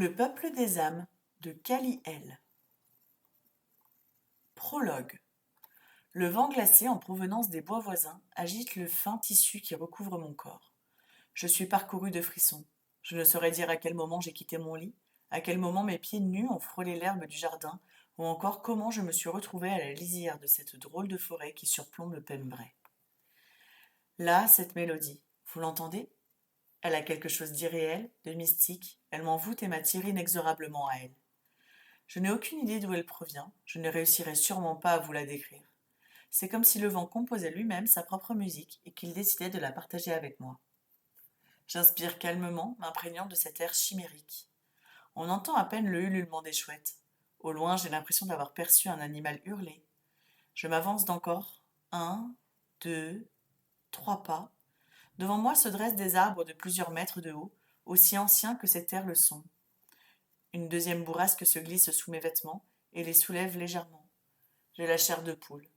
Le peuple des âmes de Kali-El. Prologue. Le vent glacé en provenance des bois voisins agite le fin tissu qui recouvre mon corps. Je suis parcouru de frissons. Je ne saurais dire à quel moment j'ai quitté mon lit, à quel moment mes pieds nus ont frôlé l'herbe du jardin, ou encore comment je me suis retrouvé à la lisière de cette drôle de forêt qui surplombe le Pembrey. Là, cette mélodie, vous l'entendez ? Elle a quelque chose d'irréel, de mystique, elle m'envoûte et m'attire inexorablement à elle. Je n'ai aucune idée d'où elle provient, je ne réussirai sûrement pas à vous la décrire. C'est comme si le vent composait lui-même sa propre musique et qu'il décidait de la partager avec moi. J'inspire calmement, m'imprégnant de cet air chimérique. On entend à peine le ululement des chouettes. Au loin, j'ai l'impression d'avoir perçu un animal hurler. Je m'avance d'encore 1, 2, 3 pas. Devant moi se dressent des arbres de plusieurs mètres de haut, aussi anciens que ces terres le sont. Une deuxième bourrasque se glisse sous mes vêtements et les soulève légèrement. J'ai la chair de poule.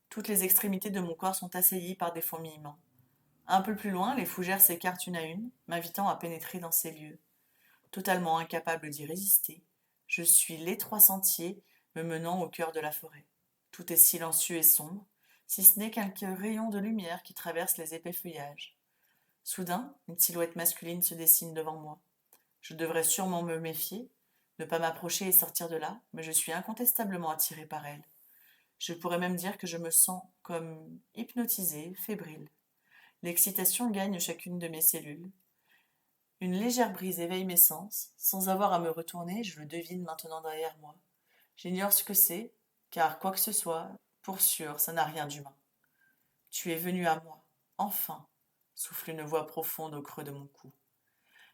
Toutes les extrémités de mon corps sont assaillies par des fourmillements. Un peu plus loin, les fougères s'écartent une à une, m'invitant à pénétrer dans ces lieux. Totalement incapable d'y résister, je suis l'étroit sentier me menant au cœur de la forêt. Tout est silencieux et sombre, si ce n'est quelques rayons de lumière qui traversent les épais feuillages. Soudain, une silhouette masculine se dessine devant moi. Je devrais sûrement me méfier, ne pas m'approcher et sortir de là, mais je suis incontestablement attiré par elle. Je pourrais même dire que je me sens comme hypnotisé, fébrile. L'excitation gagne chacune de mes cellules. Une légère brise éveille mes sens. Sans avoir à me retourner, je le devine maintenant derrière moi. J'ignore ce que c'est, car quoi que ce soit, pour sûr, ça n'a rien d'humain. Tu es venu à moi, enfin, souffle une voix profonde au creux de mon cou.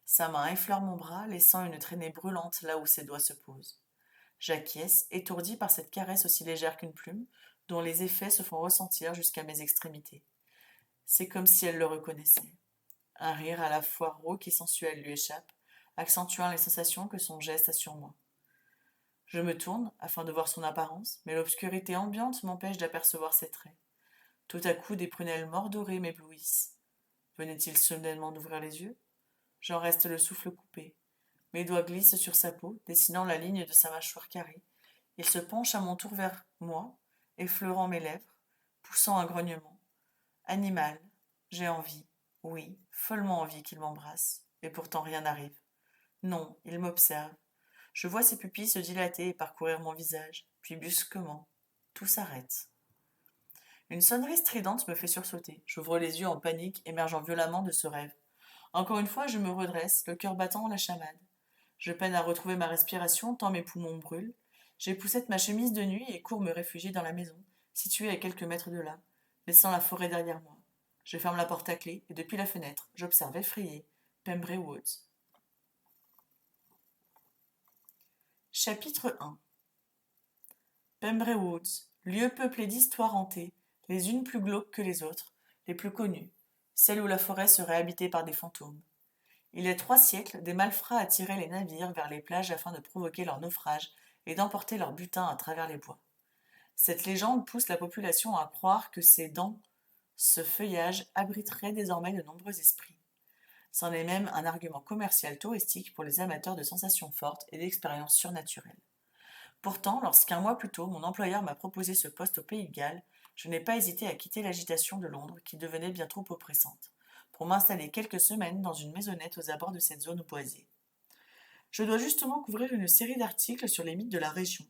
Sa main effleure mon bras, laissant une traînée brûlante là où ses doigts se posent. J'acquiesce, étourdi par cette caresse aussi légère qu'une plume, dont les effets se font ressentir jusqu'à mes extrémités. C'est comme si elle le reconnaissait. Un rire à la fois rauque et sensuel lui échappe, accentuant les sensations que son geste a sur moi. Je me tourne afin de voir son apparence, mais l'obscurité ambiante m'empêche d'apercevoir ses traits. Tout à coup, des prunelles mordorées m'éblouissent. Venait-il soudainement d'ouvrir les yeux ? J'en reste le souffle coupé. Mes doigts glissent sur sa peau, dessinant la ligne de sa mâchoire carrée. Il se penche à mon tour vers moi, effleurant mes lèvres, poussant un grognement. Animal, j'ai envie, oui, follement envie qu'il m'embrasse, et pourtant rien n'arrive. Non, il m'observe. Je vois ses pupilles se dilater et parcourir mon visage, puis brusquement, tout s'arrête. Une sonnerie stridente me fait sursauter. J'ouvre les yeux en panique, émergeant violemment de ce rêve. Encore une fois, je me redresse, le cœur battant la chamade. Je peine à retrouver ma respiration tant mes poumons brûlent. J'époussette ma chemise de nuit et cours me réfugier dans la maison, située à quelques mètres de là, laissant la forêt derrière moi. Je ferme la porte à clé et depuis la fenêtre, j'observe effrayé Pembrey Woods. Chapitre 1. Pembrey Woods, lieu peuplé d'histoires hantées, les unes plus glauques que les autres, les plus connues, celles où la forêt serait habitée par des fantômes. Il y a 3 siècles, des malfrats attiraient les navires vers les plages afin de provoquer leur naufrage et d'emporter leur butin à travers les bois. Cette légende pousse la population à croire que c'est dans ce feuillage abriterait désormais de nombreux esprits. C'en est même un argument commercial touristique pour les amateurs de sensations fortes et d'expériences surnaturelles. Pourtant, lorsqu'un mois plus tôt, mon employeur m'a proposé ce poste au Pays de Galles, je n'ai pas hésité à quitter l'agitation de Londres qui devenait bien trop oppressante, pour m'installer quelques semaines dans une maisonnette aux abords de cette zone boisée. Je dois justement couvrir une série d'articles sur les mythes de la région.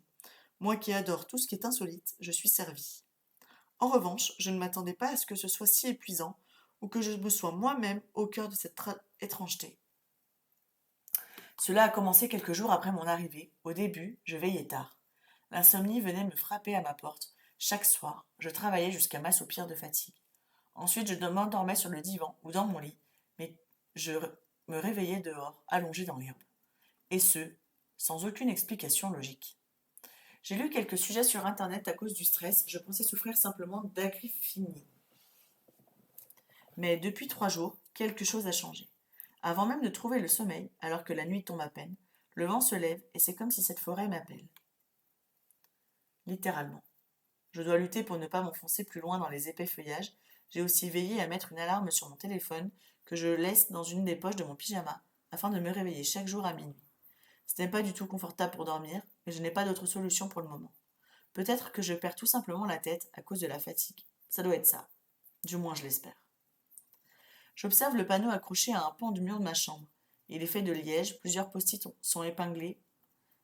Moi qui adore tout ce qui est insolite, je suis servie. En revanche, je ne m'attendais pas à ce que ce soit si épuisant ou que je me sois moi-même au cœur de cette étrangeté. Cela a commencé quelques jours après mon arrivée. Au début, je veillais tard. L'insomnie venait me frapper à ma porte. Chaque soir, je travaillais jusqu'à m'assoupir de fatigue. Ensuite, je m'endormais sur le divan ou dans mon lit, mais je me réveillais dehors, allongé dans l'herbe. Et ce, sans aucune explication logique. J'ai lu quelques sujets sur Internet à cause du stress, je pensais souffrir simplement d'agripphinie. Mais depuis 3 jours, quelque chose a changé. Avant même de trouver le sommeil, alors que la nuit tombe à peine, le vent se lève et c'est comme si cette forêt m'appelle. Littéralement. Je dois lutter pour ne pas m'enfoncer plus loin dans les épais feuillages. J'ai aussi veillé à mettre une alarme sur mon téléphone que je laisse dans une des poches de mon pyjama afin de me réveiller chaque jour à minuit. Ce n'est pas du tout confortable pour dormir, mais je n'ai pas d'autre solution pour le moment. Peut-être que je perds tout simplement la tête à cause de la fatigue. Ça doit être ça. Du moins, je l'espère. J'observe le panneau accroché à un pan du mur de ma chambre. Il est fait de liège, plusieurs post-it sont épinglés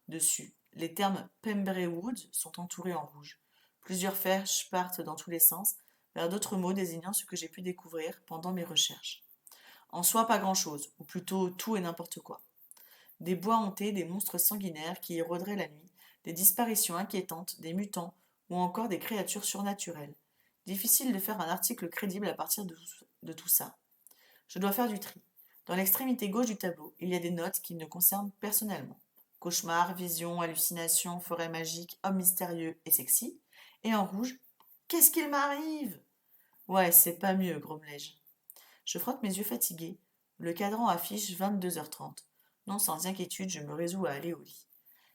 dessus. Les termes Pembrey Wood sont entourés en rouge. Plusieurs flèches partent dans tous les sens, vers d'autres mots désignant ce que j'ai pu découvrir pendant mes recherches. En soi, pas grand-chose, ou plutôt tout et n'importe quoi. Des bois hantés, des monstres sanguinaires qui éroderaient la nuit, des disparitions inquiétantes, des mutants, ou encore des créatures surnaturelles. Difficile de faire un article crédible à partir de tout ça. Je dois faire du tri. Dans l'extrémité gauche du tableau, il y a des notes qui me concernent personnellement. Cauchemar, vision, hallucination, forêt magique, homme mystérieux et sexy. Et en rouge, qu'est-ce qu'il m'arrive? Ouais, c'est pas mieux, grommelai-je. Je frotte mes yeux fatigués. Le cadran affiche 22h30. Non sans inquiétude, je me résous à aller au lit.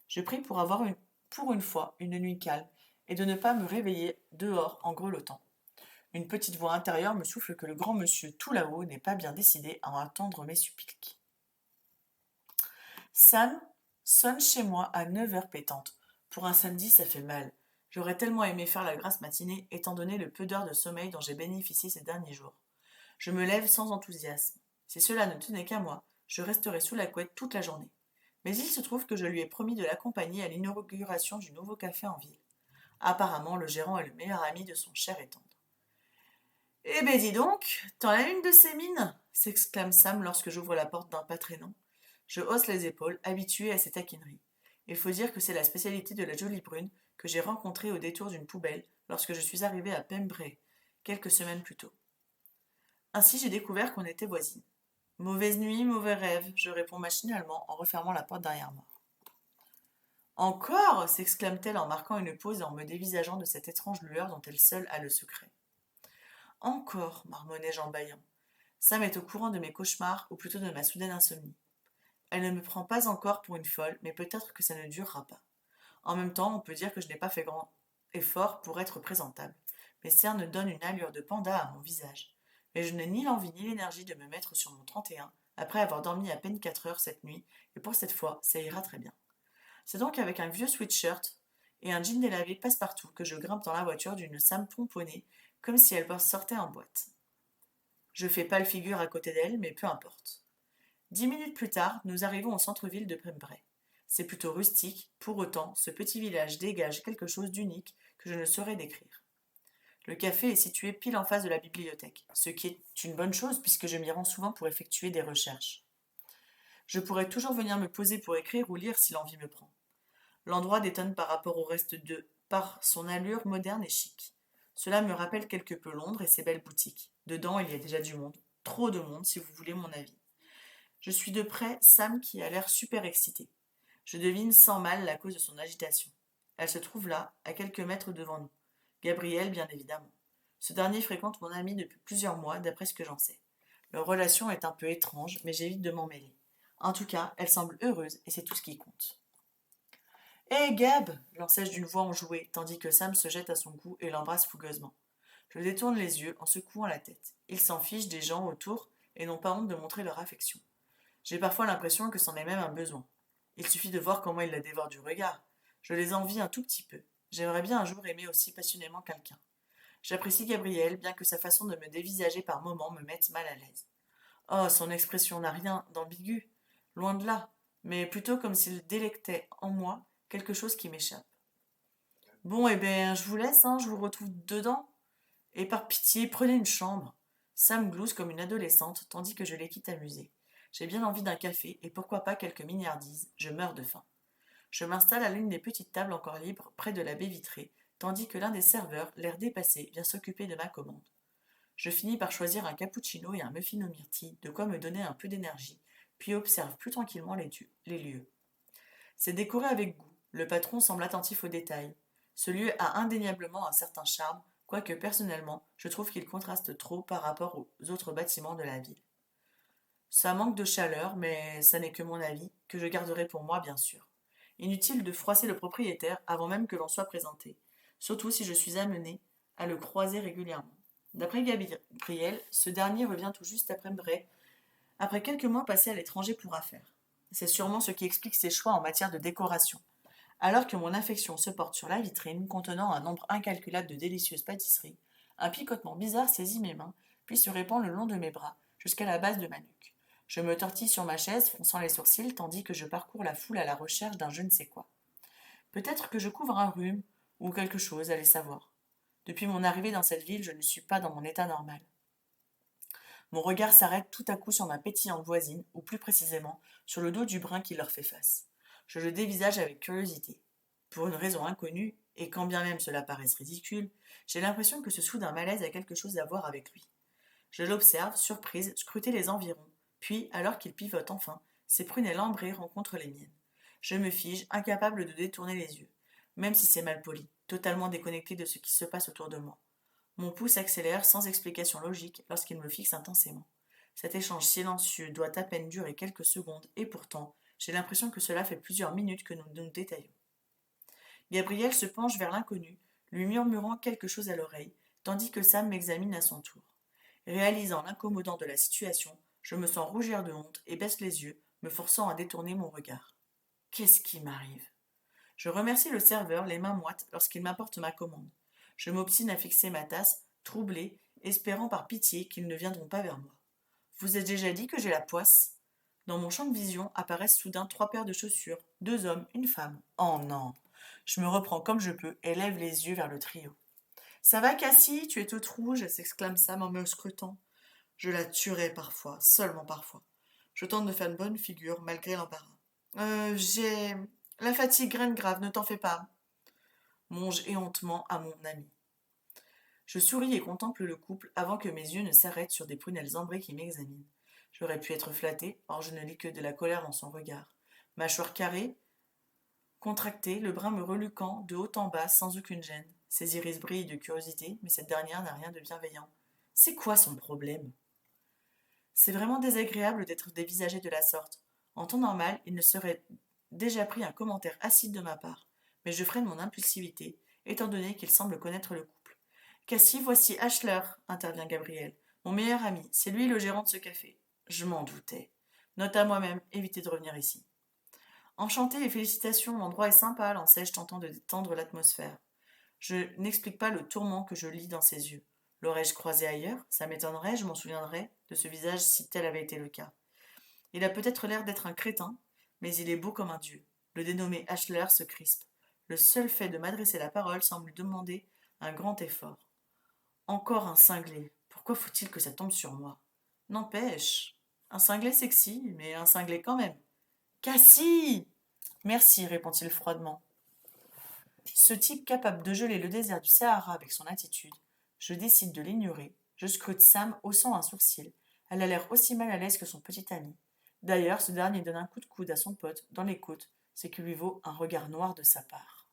Je prie pour avoir pour une fois une nuit calme et de ne pas me réveiller dehors en grelottant. Une petite voix intérieure me souffle que le grand monsieur tout là-haut n'est pas bien décidé à entendre mes suppliques. Sam sonne chez moi à 9h pétantes. Pour un samedi, ça fait mal. J'aurais tellement aimé faire la grasse matinée, étant donné le peu d'heures de sommeil dont j'ai bénéficié ces derniers jours. Je me lève sans enthousiasme. Si cela ne tenait qu'à moi, je resterais sous la couette toute la journée. Mais il se trouve que je lui ai promis de l'accompagner à l'inauguration du nouveau café en ville. Apparemment, le gérant est le meilleur ami de son cher et tendre. Eh ben dis donc, t'en as une de ces mines s'exclame Sam lorsque j'ouvre la porte d'un pas traînant. Je hausse les épaules, habitué à ces taquineries. Il faut dire que c'est la spécialité de la jolie brune que j'ai rencontrée au détour d'une poubelle lorsque je suis arrivé à Pembrey, quelques semaines plus tôt. Ainsi j'ai découvert qu'on était voisines. Mauvaise nuit, mauvais rêve, je réponds machinalement en refermant la porte derrière moi. Encore s'exclame-t-elle en marquant une pause et en me dévisageant de cette étrange lueur dont elle seule a le secret. Encore, marmonnai-je en bâillant. Sam est au courant de mes cauchemars, ou plutôt de ma soudaine insomnie. Elle ne me prend pas encore pour une folle, mais peut-être que ça ne durera pas. En même temps, on peut dire que je n'ai pas fait grand effort pour être présentable. Mes cernes donnent une allure de panda à mon visage. Mais je n'ai ni l'envie ni l'énergie de me mettre sur mon 31, après avoir dormi à peine 4 heures cette nuit, et pour cette fois, ça ira très bien. C'est donc avec un vieux sweatshirt et un jean délavé passe-partout que je grimpe dans la voiture d'une Sam pomponnée, comme si elle sortait en boîte. Je fais pâle figure à côté d'elle, mais peu importe. 10 minutes plus tard, nous arrivons au centre-ville de Pembrey. C'est plutôt rustique, pour autant, ce petit village dégage quelque chose d'unique que je ne saurais décrire. Le café est situé pile en face de la bibliothèque, ce qui est une bonne chose puisque je m'y rends souvent pour effectuer des recherches. Je pourrais toujours venir me poser pour écrire ou lire si l'envie me prend. L'endroit détonne par rapport au reste par son allure moderne et chic. Cela me rappelle quelque peu Londres et ses belles boutiques. Dedans, il y a déjà du monde. Trop de monde, si vous voulez mon avis. Je suis de près Sam qui a l'air super excitée. Je devine sans mal la cause de son agitation. Elle se trouve là, à quelques mètres devant nous. Gabriel, bien évidemment. Ce dernier fréquente mon ami depuis plusieurs mois, d'après ce que j'en sais. Leur relation est un peu étrange, mais j'évite de m'en mêler. En tout cas, elle semble heureuse et c'est tout ce qui compte. Hé Gab lançai-je d'une voix enjouée, tandis que Sam se jette à son cou et l'embrasse fougueusement. Je détourne les yeux en secouant la tête. Ils s'en fichent des gens autour et n'ont pas honte de montrer leur affection. J'ai parfois l'impression que c'en est même un besoin. Il suffit de voir comment ils la dévorent du regard. Je les envie un tout petit peu. J'aimerais bien un jour aimer aussi passionnément quelqu'un. J'apprécie Gabriel, bien que sa façon de me dévisager par moments me mette mal à l'aise. Oh, son expression n'a rien d'ambigu, loin de là, mais plutôt comme s'il délectait en moi quelque chose qui m'échappe. Bon, eh ben, je vous laisse, hein, je vous retrouve dedans. Et par pitié, prenez une chambre. Sam glousse comme une adolescente, tandis que je les quitte amusée. J'ai bien envie d'un café, et pourquoi pas quelques mignardises, je meurs de faim. Je m'installe à l'une des petites tables encore libres, près de la baie vitrée, tandis que l'un des serveurs, l'air dépassé, vient s'occuper de ma commande. Je finis par choisir un cappuccino et un muffin aux myrtilles, de quoi me donner un peu d'énergie, puis observe plus tranquillement les lieux. C'est décoré avec goût, le patron semble attentif aux détails. Ce lieu a indéniablement un certain charme, quoique personnellement, je trouve qu'il contraste trop par rapport aux autres bâtiments de la ville. Ça manque de chaleur, mais ça n'est que mon avis, que je garderai pour moi, bien sûr. Inutile de froisser le propriétaire avant même que l'on soit présenté, surtout si je suis amené à le croiser régulièrement. D'après Gabriel, ce dernier revient tout juste après quelques mois passés à l'étranger pour affaires. C'est sûrement ce qui explique ses choix en matière de décoration. Alors que mon affection se porte sur la vitrine contenant un nombre incalculable de délicieuses pâtisseries, un picotement bizarre saisit mes mains, puis se répand le long de mes bras, jusqu'à la base de ma nuque. Je me tortille sur ma chaise, fronçant les sourcils, tandis que je parcours la foule à la recherche d'un je ne sais quoi. Peut-être que je couvre un rhume, ou quelque chose, allez savoir. Depuis mon arrivée dans cette ville, je ne suis pas dans mon état normal. Mon regard s'arrête tout à coup sur ma pétillante voisine, ou plus précisément, sur le dos du brun qui leur fait face. Je le dévisage avec curiosité. Pour une raison inconnue, et quand bien même cela paraisse ridicule, j'ai l'impression que ce soudain malaise a quelque chose à voir avec lui. Je l'observe, surprise, scruter les environs, puis, alors qu'il pivote enfin, ses prunelles ambrées rencontrent les miennes. Je me fige, incapable de détourner les yeux, même si c'est mal poli, totalement déconnecté de ce qui se passe autour de moi. Mon pouls s'accélère sans explication logique lorsqu'il me fixe intensément. Cet échange silencieux doit à peine durer quelques secondes, et pourtant, j'ai l'impression que cela fait plusieurs minutes que nous nous détaillons. Gabriel se penche vers l'inconnu, lui murmurant quelque chose à l'oreille, tandis que Sam m'examine à son tour. Réalisant l'incommodant de la situation, je me sens rougir de honte et baisse les yeux, me forçant à détourner mon regard. Qu'est-ce qui m'arrive? Je remercie le serveur, les mains moites, lorsqu'il m'apporte ma commande. Je m'obstine à fixer ma tasse, troublé, espérant par pitié qu'ils ne viendront pas vers moi. Vous êtes déjà dit que j'ai la poisse? Dans mon champ de vision apparaissent soudain 3 paires de chaussures, 2 hommes, une femme. Oh non! Je me reprends comme je peux et lève les yeux vers le trio. Ça va, Cassie? Tu es toute rouge? S'exclame Sam en me scrutant. Je la tuerai parfois, seulement parfois. Je tente de faire une bonne figure, malgré l'embarras. J'ai... La fatigue graine grave, ne t'en fais pas. Monge éhontement à mon ami. Je souris et contemple le couple avant que mes yeux ne s'arrêtent sur des prunelles ambrées qui m'examinent. J'aurais pu être flatté, or je ne lis que de la colère dans son regard. Mâchoire carrée, contractée, le bras me reluquant de haut en bas sans aucune gêne. Ses iris brillent de curiosité, mais cette dernière n'a rien de bienveillant. C'est quoi son problème? C'est vraiment désagréable d'être dévisagé de la sorte. En temps normal, il ne serait déjà pris un commentaire acide de ma part, mais je freine mon impulsivité, étant donné qu'il semble connaître le couple. Cassie, voici Ashler, intervient Gabriel. Mon meilleur ami, c'est lui le gérant de ce café. Je m'en doutais. Note à moi-même, évitez de revenir ici. Enchanté et félicitations, l'endroit est sympa, lançai-je tentant de détendre l'atmosphère. Je n'explique pas le tourment que je lis dans ses yeux. L'aurais-je croisé ailleurs? Ça m'étonnerait, je m'en souviendrais, de ce visage si tel avait été le cas. Il a peut-être l'air d'être un crétin, mais il est beau comme un dieu. Le dénommé Ashler se crispe. Le seul fait de m'adresser la parole semble demander un grand effort. Encore un cinglé. Pourquoi faut-il que ça tombe sur moi? N'empêche. Un cinglé sexy, mais un cinglé quand même. Cassie! Merci, répond-il froidement. Ce type capable de geler le désert du Sahara avec son attitude, je décide de l'ignorer. Je scrute Sam haussant un sourcil. Elle a l'air aussi mal à l'aise que son petit ami. D'ailleurs, ce dernier donne un coup de coude à son pote dans les côtes, ce qui lui vaut un regard noir de sa part.